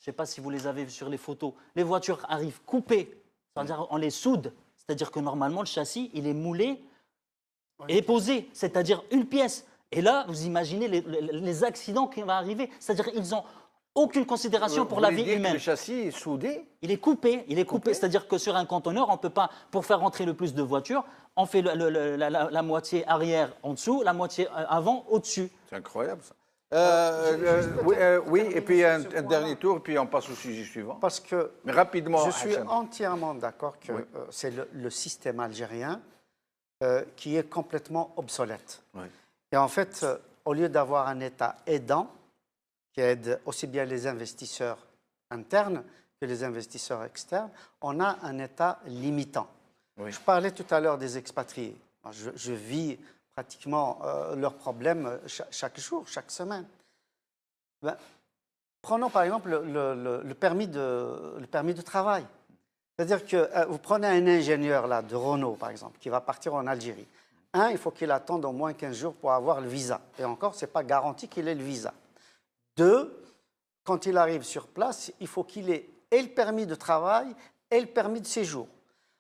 je ne sais pas si vous les avez vues sur les photos, les voitures arrivent coupées, c'est-à-dire on les soude, c'est-à-dire que normalement, le châssis, il est moulé et posé, c'est-à-dire une pièce. Et là, vous imaginez les accidents qui vont arriver. C'est-à-dire qu'ils n'ont aucune considération pour la vie humaine. Le châssis est soudé. Il est coupé. C'est-à-dire que sur un conteneur, on ne peut pas, pour faire rentrer le plus de voitures, on fait la moitié arrière en dessous, la moitié avant au-dessus. C'est incroyable ça. Oui, et puis un dernier tour, et puis on passe au sujet suivant. Parce que Mais rapidement, je suis Hassan. entièrement d'accord que Oui. c'est le système algérien qui est complètement obsolète. Oui. Et en fait, au lieu d'avoir un État aidant, qui aide aussi bien les investisseurs internes que les investisseurs externes, on a un État limitant. Oui. Je parlais tout à l'heure des expatriés. Moi, je vis pratiquement leurs problèmes chaque jour, chaque semaine. Ben, prenons par exemple le permis de travail. C'est-à-dire que vous prenez un ingénieur là, de Renault, par exemple, qui va partir en Algérie. Il faut qu'il attende au moins 15 jours pour avoir le visa. Et encore, ce n'est pas garanti qu'il ait le visa. 2, quand il arrive sur place, il faut qu'il ait et le permis de travail et le permis de séjour.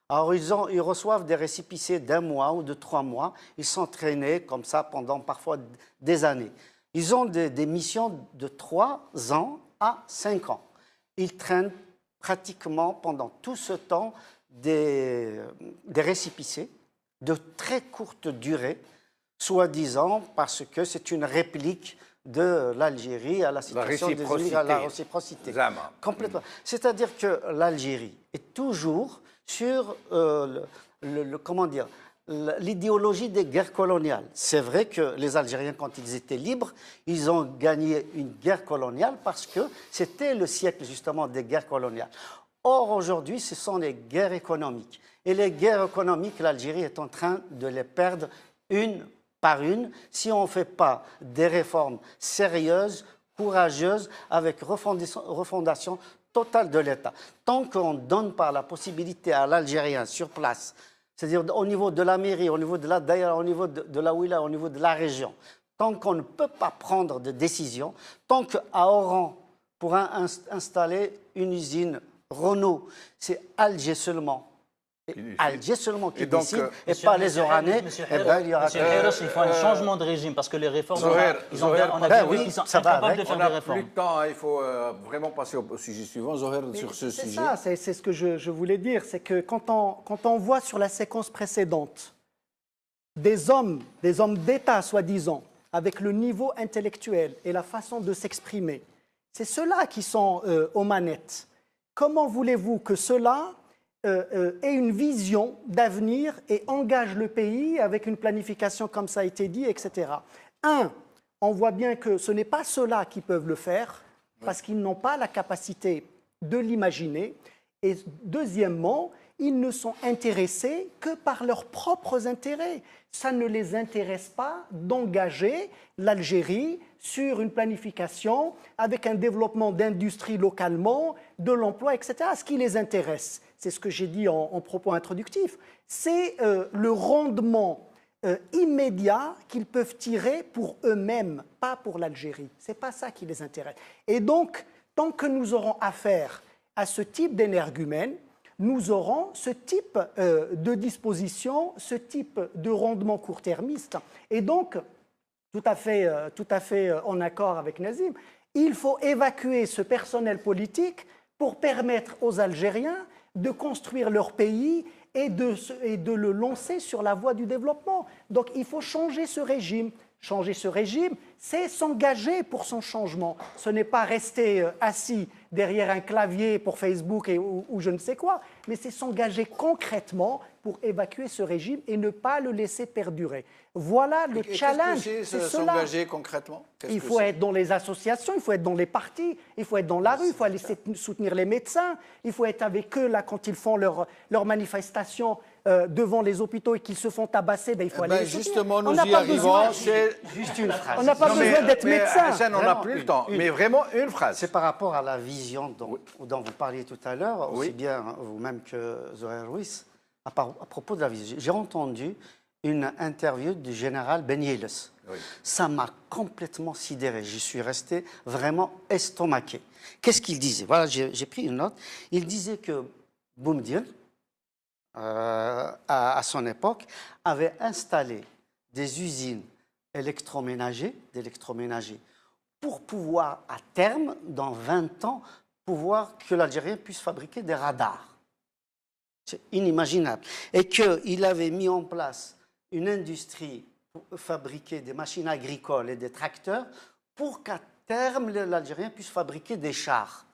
Alors, ils reçoivent des récépissés d'1 mois ou de 3 mois. Ils sont traînés comme ça pendant parfois des années. Ils ont des missions de 3 ans à 5 ans. Ils traînent pratiquement pendant tout ce temps des récépissés de très courte durée, soi-disant parce que c'est une réplique de l'Algérie à la situation des immigrés, à la réciprocité. Complètement. C'est-à-dire que l'Algérie est toujours sur comment dire, l'idéologie des guerres coloniales. C'est vrai que les Algériens, quand ils étaient libres, ils ont gagné une guerre coloniale parce que c'était le siècle justement des guerres coloniales. Or, aujourd'hui, ce sont les guerres économiques. Et les guerres économiques, l'Algérie est en train de les perdre une par une si on ne fait pas des réformes sérieuses, courageuses, avec refondation totale de l'État. Tant qu'on ne donne pas la possibilité à l'Algérien sur place, c'est-à-dire au niveau de la mairie, au niveau de la daïra, au niveau de la wilaya, au niveau de la région, tant qu'on ne peut pas prendre de décision, tant qu'à Oran, pour installer une usine Renault, c'est Alger seulement. Alger seulement qui décide, et pas les Oranais. Monsieur Heiros, il faut un changement de régime parce que les réformes, ils sont incapables de faire des réformes. Plus de temps, il faut vraiment passer au sujet suivant. Zoher, sur ce sujet. C'est ce que je voulais dire, c'est que quand on voit sur la séquence précédente des hommes d'État, soi-disant, avec le niveau intellectuel et la façon de s'exprimer, c'est ceux-là qui sont aux manettes. Comment voulez-vous que ceux-là ait une vision d'avenir et engage le pays avec une planification comme ça a été dit, etc. On voit bien que ce n'est pas ceux-là qui peuvent le faire parce qu'ils n'ont pas la capacité de l'imaginer. Et deuxièmement, ils ne sont intéressés que par leurs propres intérêts. Ça ne les intéresse pas d'engager l'Algérie sur une planification avec un développement d'industrie localement, de l'emploi, etc. Ce qui les intéresse, c'est ce que j'ai dit en propos introductif, c'est le rendement immédiat qu'ils peuvent tirer pour eux-mêmes, pas pour l'Algérie. Ce n'est pas ça qui les intéresse. Et donc, tant que nous aurons affaire à ce type d'énergumène, nous aurons ce type de disposition, ce type de rendement court-termiste. Et donc, tout à fait en accord avec Nazim, il faut évacuer ce personnel politique pour permettre aux Algériens de construire leur pays et de le lancer sur la voie du développement. Donc il faut changer ce régime. Changer ce régime, c'est s'engager pour son changement. Ce n'est pas rester assis derrière un clavier pour Facebook ou je ne sais quoi, mais c'est s'engager concrètement pour évacuer ce régime et ne pas le laisser perdurer. Voilà le challenge. Qu'est-ce que c'est s'engager concrètement? Il faut être dans les associations, il faut être dans les partis, il faut être dans la rue, il faut aller soutenir les médecins, il faut être avec eux là quand ils font leurs manifestations devant les hôpitaux et qu'ils se font tabasser, il faut aller les soutenir. Justement, nous y arrivons. Juste une phrase. On n'a pas besoin d'être médecin. Hassan, on n'a plus le temps, mais vraiment une phrase. C'est par rapport à la vision dont vous parliez tout à l'heure, aussi bien vous-même que Zoher Ruiz, à propos de la vision. J'ai entendu une interview du général Ben Yeles. Oui. Ça m'a complètement sidéré. Je suis resté vraiment estomaqué. Qu'est-ce qu'il disait? Voilà, j'ai pris une note. Il disait que Boumediene, à son époque, avait installé des usines d'électroménager, pour pouvoir, à terme, dans 20 ans, pouvoir que l'Algérien puisse fabriquer des radars. C'est inimaginable. Et qu'il avait mis en place une industrie pour fabriquer des machines agricoles et des tracteurs pour qu'à terme, l'Algérien puisse fabriquer des chars.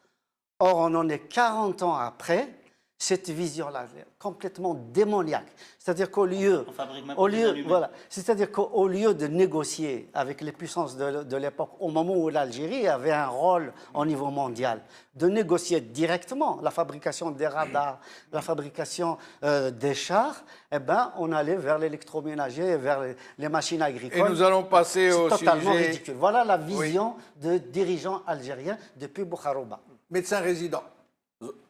Or, on en est 40 ans après, cette vision-là est complètement démoniaque. C'est-à-dire qu'au lieu, c'est-à-dire qu'au lieu de négocier avec les puissances de l'époque, au moment où l'Algérie avait un rôle au niveau mondial, de négocier directement la fabrication des radars, la fabrication des chars, eh ben, on allait vers l'électroménager, vers les machines agricoles. Et nous allons passer au sujet... C'est totalement ridicule. Voilà la vision de dirigeants algériens depuis Bouharouba. Médecin résident.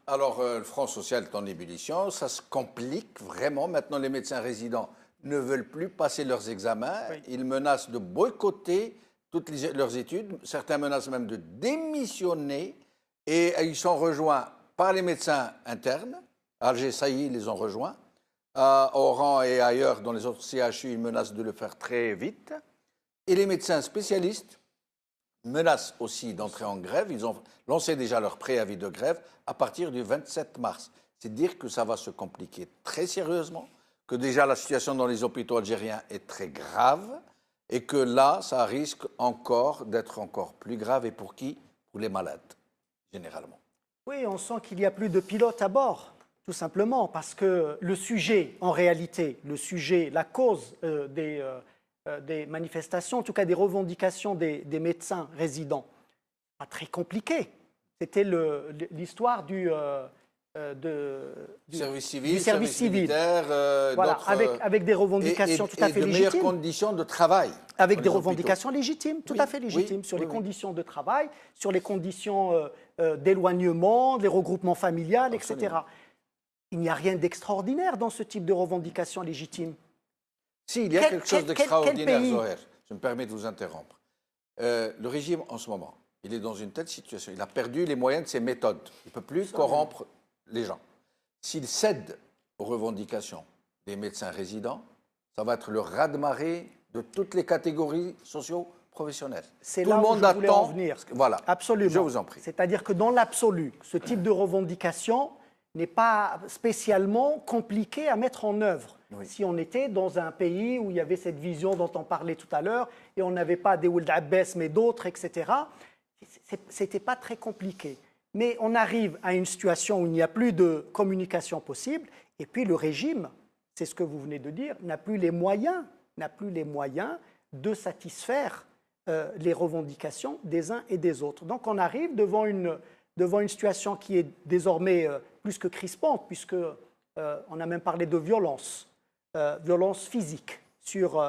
Alors, le Front social est en ébullition, ça se complique vraiment. Maintenant, les médecins résidents ne veulent plus passer leurs examens. Oui. Ils menacent de boycotter toutes leurs études. Certains menacent même de démissionner. Et ils sont rejoints par les médecins internes. À Alger, ça y est, ils les ont rejoints. À Oran et ailleurs, dans les autres CHU, ils menacent de le faire très vite. Et les médecins spécialistes menacent aussi d'entrer en grève. Ils ont lancé déjà leur préavis de grève à partir du 27 mars. C'est dire que ça va se compliquer très sérieusement, que déjà la situation dans les hôpitaux algériens est très grave et que là, ça risque encore d'être encore plus grave. Et pour qui? Pour les malades, généralement. Oui, on sent qu'il n'y a plus de pilote à bord, tout simplement, parce que le sujet, en réalité, le sujet, la cause des manifestations, en tout cas des revendications des médecins résidents, pas très compliqué. C'était l'histoire du service civil, service civil. Militaire, voilà, avec des revendications tout à fait légitimes. Et de meilleures conditions de travail. Avec des revendications légitimes, tout à fait légitimes, sur les conditions de travail, sur les conditions d'éloignement, des regroupements familiales, etc. Il n'y a rien d'extraordinaire dans ce type de revendications légitimes. Si, il y a quelque chose d'extraordinaire, Zoher. Je me permets de vous interrompre. Le régime, en ce moment, il est dans une telle situation. Il a perdu les moyens de ses méthodes. Il ne peut plus corrompre les gens. S'il cède aux revendications des médecins résidents, ça va être le raz-de-marée de toutes les catégories socio-professionnelles. C'est là où je voulais en venir. Voilà. Absolument. Je vous en prie. C'est-à-dire que dans l'absolu, ce type de revendication n'est pas spécialement compliqué à mettre en œuvre. Oui. Si on était dans un pays où il y avait cette vision dont on parlait tout à l'heure, et on n'avait pas des Ould Abbas, mais d'autres, etc., ce n'était pas très compliqué. Mais on arrive à une situation où il n'y a plus de communication possible, et puis le régime, c'est ce que vous venez de dire, n'a plus les moyens de satisfaire les revendications des uns et des autres. Donc on arrive devant une situation qui est désormais plus que crispante, puisque on a même parlé de violence physique sur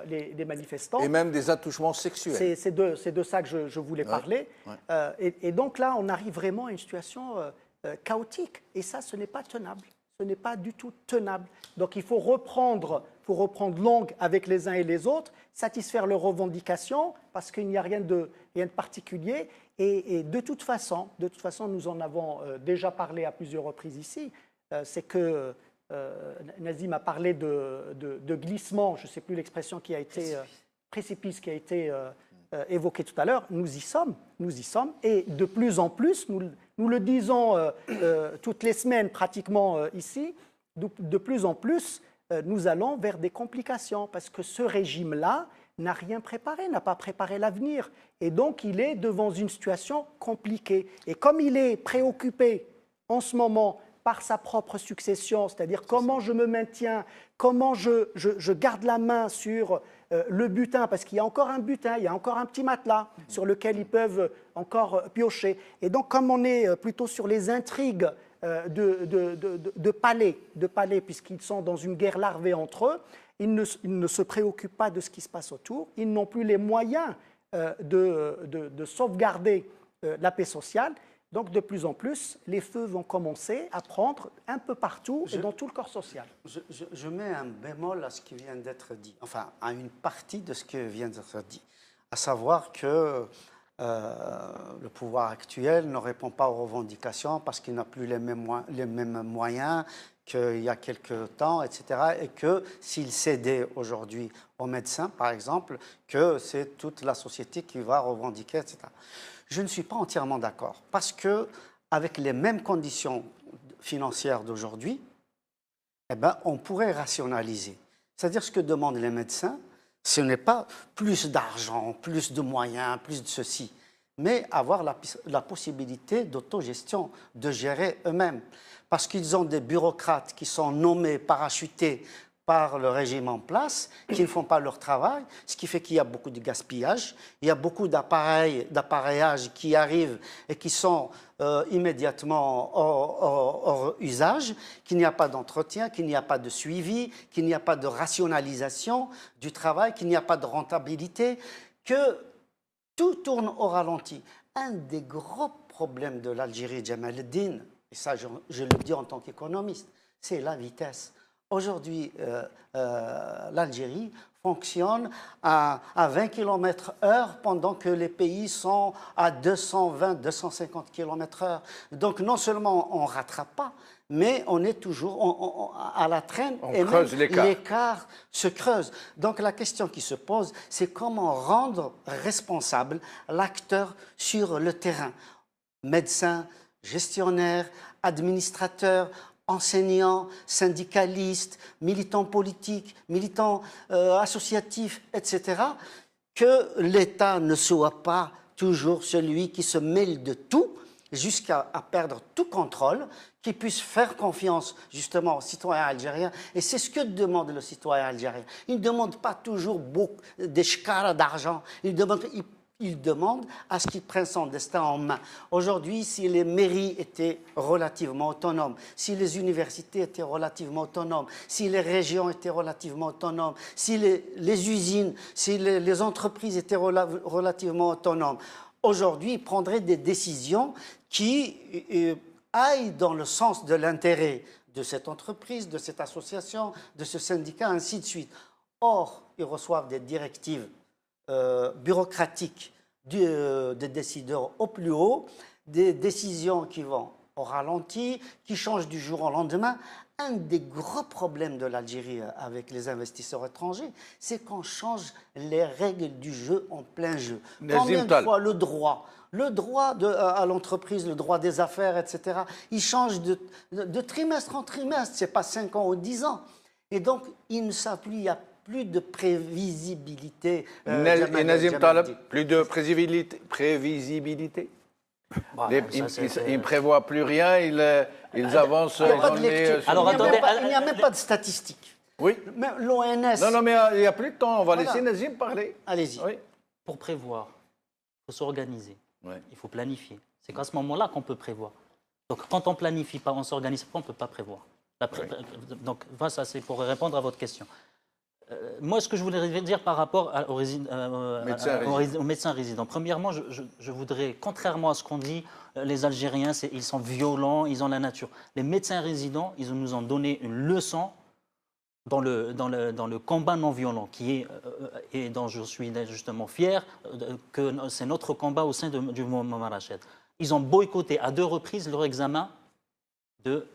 les manifestants. Et même des attouchements sexuels. C'est de ça que je voulais parler. Ouais. Et donc là, on arrive vraiment à une situation chaotique. Et ça, ce n'est pas tenable. Ce n'est pas du tout tenable. Donc il faut reprendre langue avec les uns et les autres, satisfaire leurs revendications, parce qu'il n'y a rien de particulier. Et de toute façon, nous en avons déjà parlé à plusieurs reprises ici, c'est que Nazim a parlé de glissement, je ne sais plus l'expression qui a été précipice qui a été évoquée tout à l'heure. Nous y sommes, et de plus en plus, nous le disons toutes les semaines pratiquement ici, de plus en plus, nous allons vers des complications, parce que ce régime-là n'a rien préparé, n'a pas préparé l'avenir, et donc il est devant une situation compliquée. Et comme il est préoccupé en ce moment par sa propre succession, c'est-à-dire comment je me maintiens, comment je garde la main sur le butin, parce qu'il y a encore un butin, il y a encore un petit matelas sur lequel ils peuvent encore piocher. Et donc, comme on est plutôt sur les intrigues de palais, puisqu'ils sont dans une guerre larvée entre eux, ils ne se préoccupent pas de ce qui se passe autour, ils n'ont plus les moyens de sauvegarder la paix sociale. Donc, de plus en plus, les feux vont commencer à prendre un peu partout et dans tout le corps social. Je mets un bémol à ce qui vient d'être dit, enfin, à une partie de ce qui vient d'être dit, à savoir que le pouvoir actuel ne répond pas aux revendications parce qu'il n'a plus les mêmes moyens, qu'il y a quelques temps, etc., et que s'il cédait aujourd'hui aux médecins, par exemple, que c'est toute la société qui va revendiquer, etc. Je ne suis pas entièrement d'accord, parce que avec les mêmes conditions financières d'aujourd'hui, eh ben, on pourrait rationaliser. C'est-à-dire ce que demandent les médecins, ce n'est pas plus d'argent, plus de moyens, plus de ceci, mais avoir la possibilité d'autogestion, de gérer eux-mêmes. Parce qu'ils ont des bureaucrates qui sont nommés, parachutés par le régime en place, qui ne font pas leur travail, ce qui fait qu'il y a beaucoup de gaspillage, il y a beaucoup d'appareillages qui arrivent et qui sont immédiatement hors usage, qu'il n'y a pas d'entretien, qu'il n'y a pas de suivi, qu'il n'y a pas de rationalisation du travail, qu'il n'y a pas de rentabilité, que tout tourne au ralenti. Un des gros problèmes de l'Algérie, Jamal el-Din, et ça je le dis en tant qu'économiste, c'est la vitesse. Aujourd'hui, l'Algérie fonctionne à 20 km/h pendant que les pays sont à 220-250 km/h. Donc non seulement on ne rattrape pas, mais on est toujours à la traîne on et creuse même l'écart. l'écart se creuse. Donc la question qui se pose, c'est comment rendre responsable l'acteur sur le terrain. Médecins, gestionnaires, administrateurs, enseignants, syndicalistes, militants politiques, militants associatifs, etc., que l'État ne soit pas toujours celui qui se mêle de tout jusqu'à perdre tout contrôle, qui puisse faire confiance justement aux citoyens algériens. Et c'est ce que demande le citoyen algérien. Il ne demande pas toujours des shkara d'argent, il demande à ce qu'il prenne son destin en main. Aujourd'hui, si les mairies étaient relativement autonomes, si les universités étaient relativement autonomes, si les régions étaient relativement autonomes, si les usines, si les entreprises étaient relativement autonomes, aujourd'hui, ils prendraient des décisions qui aillent dans le sens de l'intérêt de cette entreprise, de cette association, de ce syndicat, ainsi de suite. Or, ils reçoivent des directives bureaucratiques des décideurs au plus haut, des décisions qui vont au ralenti, qui changent du jour au lendemain. Un des gros problèmes de l'Algérie avec les investisseurs étrangers, c'est qu'on change les règles du jeu en plein jeu. Combien de fois le droit à l'entreprise, le droit des affaires, etc., il change de trimestre en trimestre, ce n'est pas 5 ans ou 10 ans. Et donc, il ne s'appuie à plus de prévisibilité. Nazim Taleb, plus de prévisibilité. Voilà, ils ne prévoient plus rien, ils avancent. Il n'y a pas de lecture. Alors, il n'y a même pas de statistiques. Oui. L'ONS. Non, mais il n'y a plus de temps. On va laisser Nazim parler. Allez-y. Oui. Pour prévoir, il faut s'organiser, Ouais. il faut planifier. C'est qu'à ce moment-là qu'on peut prévoir. Donc, quand on ne planifie pas, on ne s'organise pas, on ne peut pas prévoir. Donc, ça, c'est pour répondre à votre question. Moi, ce que je voudrais dire par rapport aux médecins résidents, premièrement, je voudrais, contrairement à ce qu'on dit, les Algériens, ils sont violents, ils ont la nature. Les médecins résidents, ils nous ont donné une leçon dans le combat non violent, et dont je suis justement fier, que c'est notre combat au sein du mouvement Marachet. Ils ont boycotté à 2 reprises leur examen de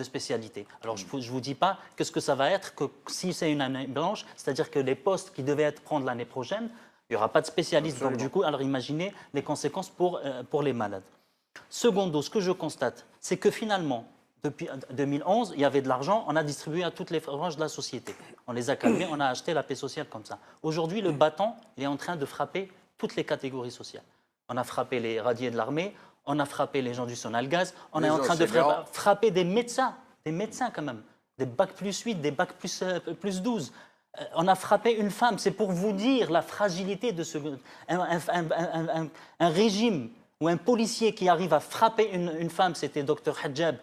spécialité. Alors, je ne vous dis pas ce que ça va être, que si c'est une année blanche, c'est-à-dire que les postes qui devaient être prendre l'année prochaine, il n'y aura pas de spécialistes. Absolument. Donc, du coup, alors imaginez les conséquences pour les malades. Secondo, ce que je constate, c'est que finalement, depuis 2011, il y avait de l'argent, on a distribué à toutes les franges de la société. On les a calmés, on a acheté la paix sociale comme ça. Aujourd'hui, le bâton est en train de frapper toutes les catégories sociales. On a frappé les radiés de l'armée, on a frappé les gens du Sonalgaz, on est en train de frapper des médecins quand même, des bac plus 8, des bac plus 12. On a frappé une femme, c'est pour vous dire la fragilité de un régime ou un policier qui arrive à frapper une femme, c'était Dr Hadjab,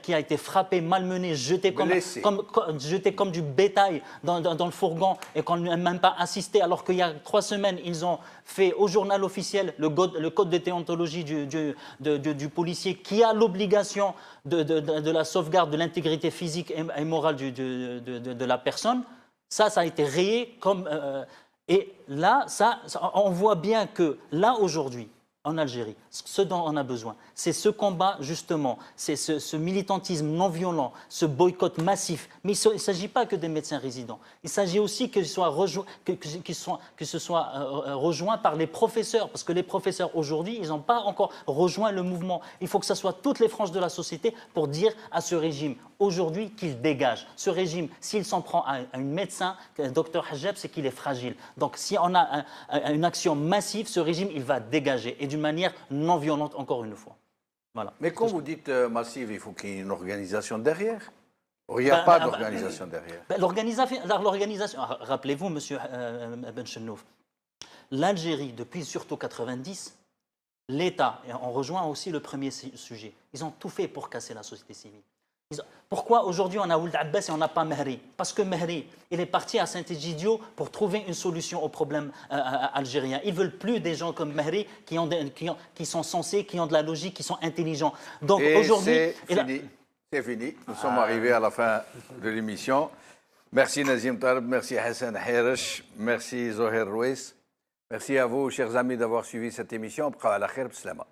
qui a été frappé, malmené, jeté comme du bétail dans le fourgon et qu'on n'a même pas assisté, alors qu'il y a 3 semaines, ils ont fait au journal officiel le code de déontologie du policier qui a l'obligation de la sauvegarde de l'intégrité physique et morale de la personne. Ça a été rayé comme... et là, on voit bien que là, aujourd'hui, en Algérie, Ce dont on a besoin, c'est ce combat, justement, c'est ce militantisme non violent, ce boycott massif. Mais il ne s'agit pas que des médecins résidents. Il s'agit aussi que ce soit rejoint par les professeurs, parce que les professeurs, aujourd'hui, ils n'ont pas encore rejoint le mouvement. Il faut que ce soit toutes les franges de la société pour dire à ce régime, aujourd'hui, qu'il dégage. Ce régime, s'il s'en prend à un médecin, Dr Hajab, c'est qu'il est fragile. Donc, si on a une action massive, ce régime, il va dégager, et d'une manière non violente, encore une fois. Voilà. Mais quand vous dites massive, il faut qu'il y ait une organisation derrière. Il n'y a pas d'organisation derrière. L'organisation, rappelez-vous, monsieur Ben Chennouf, l'Algérie, depuis surtout 90, l'État, et on rejoint aussi le premier sujet, ils ont tout fait pour casser la société civile. Pourquoi aujourd'hui on a Ould Abbas et on n'a pas Mehri? Parce que Mehri, il est parti à Saint-Egidio pour trouver une solution au problème algérien. Ils ne veulent plus des gens comme Mehri qui sont sensés, qui ont de la logique, qui sont intelligents. Donc aujourd'hui... C'est fini. Nous sommes arrivés à la fin de l'émission. Merci Nazim Taleb, merci Hassan Hirish, merci Zoher Rouis. Merci à vous, chers amis, d'avoir suivi cette émission. Bqa ala khair, b'slama.